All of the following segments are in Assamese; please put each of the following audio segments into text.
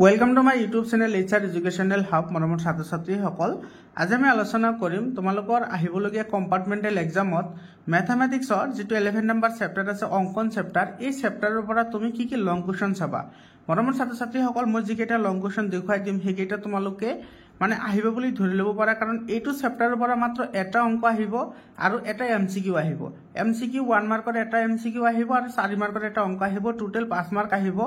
welcome to my YouTube channel HR educational hub মৰমৰ ছাত্ৰ ছাত্ৰীসকল আজি আমি আলোচনা কৰিম তোমালোকৰ আহিবলগীয়া কম্পাৰ্টমেণ্টেল এক্সামত মেথামেটিক্সৰ যেটো 11 নম্বৰ চেপ্টাৰ আছে অংকন চেপ্টাৰ এই চেপ্টাৰৰ পৰা তুমি কি কি লং কোৱেশ্চন চাবা মৰমৰ ছাত্ৰ ছাত্ৰীসকল মই যিকেইটা লং কোৱেশ্চন দেখুৱাই দিম সেইকেইটা তোমালোকে মানে আহিব বুলি ধৰি ল'ব পাৰা কাৰণ এইটো চেপ্টাৰৰ পৰা মাত্ৰ এটা অংক আহিব আৰু এটা এমসিকিউ আহিব এমসিকিউ 1 মাৰ্কৰ এটা এমসিকিউ আহিব আৰু 4 মাৰ্কৰ এটা অংক আহিব টোটাল 5 মাৰ্ক আহিব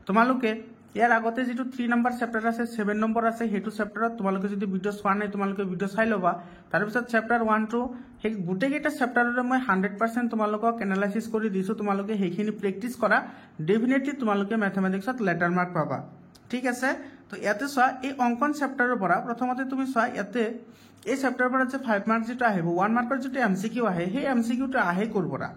তোমালোকে ইয়াৰ আগতে যেটো 3 নম্বৰ চেপ্টাৰ আছে 7 নম্বৰ আছে হেতু চেপ্টাৰত তোমালোকে যদি ভিডিও চোৱা নাই তোমালোকে ভিডিও চাই লবা তাৰ পিছত চেপ্টাৰ 1 2 হে গুটেকেটা চেপ্টাৰৰে মই 100% তোমালোকক এনালাইসিস কৰি দিছো তোমালোকে হেখিনি প্ৰেক্টিস কৰা ডেফিনেটলি তোমালোকে ম্যাথমেটিক্সত লেটাৰ মাৰ্ক পাবা ঠিক আছে তো ইয়াতে চোৱা এই অংকন চেপ্টাৰৰ পৰা প্ৰথমতে তুমি চোৱা ইয়াতে এই চেপ্টাৰৰ পৰা যে 5 মাৰ্ক যেটো আহিব 1 মাৰ্কৰ যেটো এমসিকিউ আহে হে এমসিকিউটো আহে কৰবৰা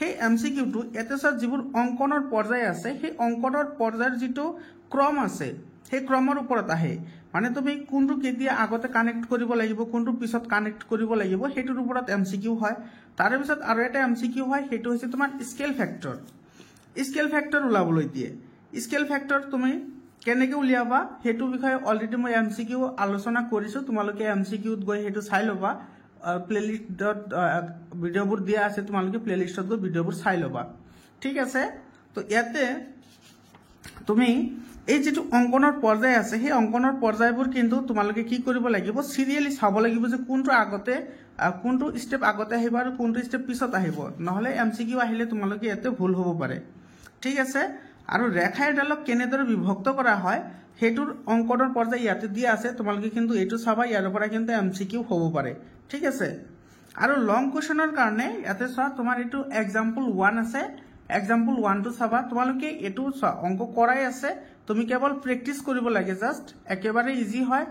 হে এমসিকিউটো ইয়াতে চোৱা যিবোৰ অংকনৰ পৰ্যায় আছে হে অংকনৰ পৰ্যায়ৰ যেটো ক্ৰম আছে হে ক্ৰমৰ ওপৰত আহে মানে তুমি কোনটো কেতিয়া আগতে কানেক্ট কৰিব লাগিব কোনটো পিছত কানেক্ট কৰিব লাগিব হেতুৰ ওপৰত এমসিকিউ হয় তাৰ পিছত আৰু এটা এমসিকিউ হয় হেতু হৈছে তোমাৰ স্কেল ফ্যাক্টৰ ওলাবলৈ দিয়ে স্কেল ফ্যাক্টৰ তুমি কেনেকৈ উলিয়াবা হেতু বিষয়ে অলৰেডি মই এমসিকিউ আলোচনা কৰিছো তোমালোকে এমসিকিউত গৈ হেতু চাই লবা প্লেলিষ্টত ভিডিওবোৰ দিয়া আছে তোমালোকে প্লেলিষ্টত গৈ ভিডিওবোৰ চাই লবা ঠিক আছে তো ইয়াতে তুমি এই যেটো অংকনৰ পৰ্যায় আছে হে অংকনৰ পৰ্যায়বোৰ কিন্তু তোমালোকে কি কৰিব লাগিব সিৰিয়ালি চাব লাগিব যে কোনটো আগতে কোনটো স্টেপ আগতে আহিব আৰু কোনটো স্টেপ পিছত আহিব নহলে এমসিকিউ আহিলে তোমালোকে এতে ভুল হ'ব পাৰে ঠিক আছে আৰু ৰেখাৰ ডালক কেনেদৰে বিভক্ত কৰা হয় হেতুৰ অংকনৰ পৰ্যায় ইয়াতে দিয়া আছে তোমালোকে কিন্তু এটো চাবা ইয়াৰ পৰা কিন্তু এমসিকিউ হ'ব পাৰে ঠিক আছে আৰু লং কোৱেশ্চনৰ কাৰণে ইয়াতে চোৱা তোমাৰ এটো एग्जांपल 1 আছে एग्जांपल 1 টু চাবা তোমালোকে এটো অংক কৰাই আছে তুমি কেৱল প্ৰেক্টিস কৰিব লাগে জাস্ট একেবাৰে ইজি হয়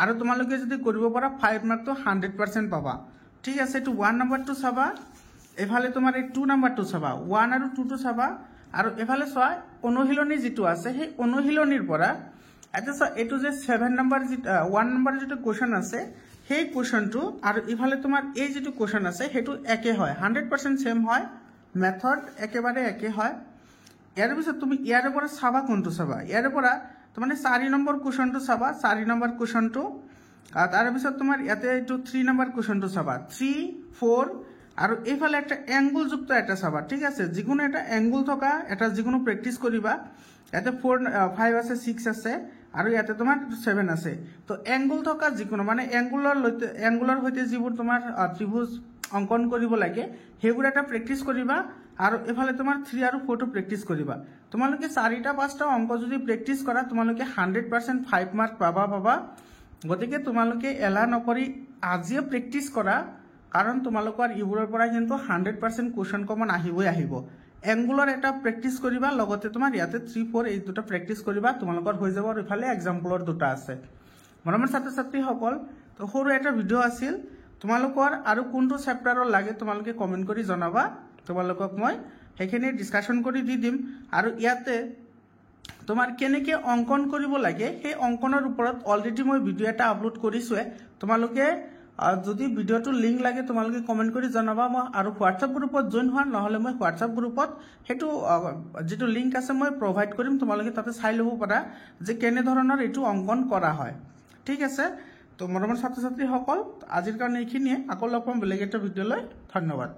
আৰু তোমালোকে যদি কৰিব পৰা 5 মাৰ্ক তো 100% পাবা ঠিক আছে এটো 1 নম্বৰ টু চাবা এফালে তোমাৰ এই 2 নম্বৰ টু চাবা 1 আৰু 2 টু চাবা আৰু এফালে চোৱা অনুশীলনী যেটো আছে সেই অনুশীলনীৰ পৰা এটা চোৱা এটো যে 7 নম্বৰ 1 নম্বৰ যেটো কোৱেশ্চন আছে সেই কোৱেশ্চনটো আৰু ইফালে তোমাৰ এই যেটো কোৱেশ্চন আছে হেতু একে হয় 100% সেম হয় মেথড একেবাৰে একে হয় ইয়াৰ পিছত তুমি ইয়াৰ পৰা চাবা কোনটো চাবা ইয়াৰ পৰা মানে 4 নম্বৰ কোৱেশ্চনটো চাবা 4 নম্বৰ কোৱেশ্চনটো তাৰ পিছত তোমাৰ ইয়াতে এটো 3 নম্বৰ কোৱেশ্চনটো চাবা 3 4 আৰু এফালে একটা এংগল যুক্ত এটা চাবা ঠিক আছে যিকোনো এটা এংগল থকা এটা যিকোনো প্ৰেক্টিস কৰিবা ইয়াতে 4 5 আছে 6 আছে আৰু ইয়াতে তোমাৰ 7 আছে তো এংগল থকা যিকোনো মানে এংগুলাৰ হৈতে যিবোৰ তোমাৰ ত্ৰিভুজ অঙ্কন কৰিব লাগে হেবোৰ এটা প্ৰেক্টিস কৰিবা আৰু এফালে তোমাৰ 3 আৰু 4 টো প্ৰেক্টিস কৰিবা তোমালোকে 4টা 5টা অঙ্ক যদি প্ৰেক্টিস কৰা তোমালোকে 100% 5 মাৰ্ক পাবা গতিকে তোমালোকে এলা নকৰি আজিয়ে প্ৰেক্টিস কৰা কাৰণ তোমালোকৰ ইবোৰৰ পৰা কিন্তু 100% কোৱেশ্চন কমন আহিব এংগুলাৰ এটা প্ৰেক্টিস কৰিবা লগতে তোমাৰ ইয়াতে 3 4 এই দুটা প্ৰেক্টিস কৰিবা তোমালোকৰ হৈ যাব আৰু ইফালে एग्जांपलৰ দুটা আছে মৰমৰ ছাত্ৰ ছাত্ৰীসকল তো সৰু এটা ভিডিও আছিল তোমালোকৰ আৰু কোনটো চেপ্টাৰৰ লাগে তোমালোকে কমেন্ট কৰি জনাবা তোমালোকক মই হেখিনি ডিসকাশন কৰি দি দিম আৰু ইয়াতে তোমাৰ কেনেকৈ অঙ্কন কৰিব লাগে সেই অঙ্কনৰ ওপৰত অলৰেডি মই ভিডিও এটা আপলোড কৰিছো তোমালোকে যদি ভিডিওটো লিংক লাগে তোমালোকে কমেন্ট কৰি জনাবা মই আৰু WhatsApp গ্ৰুপত জয়েন হোৱা নহলে মই WhatsApp গ্ৰুপত হেতু যেটো লিংক আছে মই প্ৰভাইড কৰিম তোমালোকে তাতে চাই লব পাৰা যে কেনে ধৰণৰ এটো অঙ্কন কৰা হয় ঠিক আছে তো মৰমৰ ছাত্ৰ ছাত্ৰীসকল আজিৰ কাৰণে এইখিনিয়ে আকৌ লগ পাম বেলেগ এটা ভিডিওলৈ ধন্যবাদ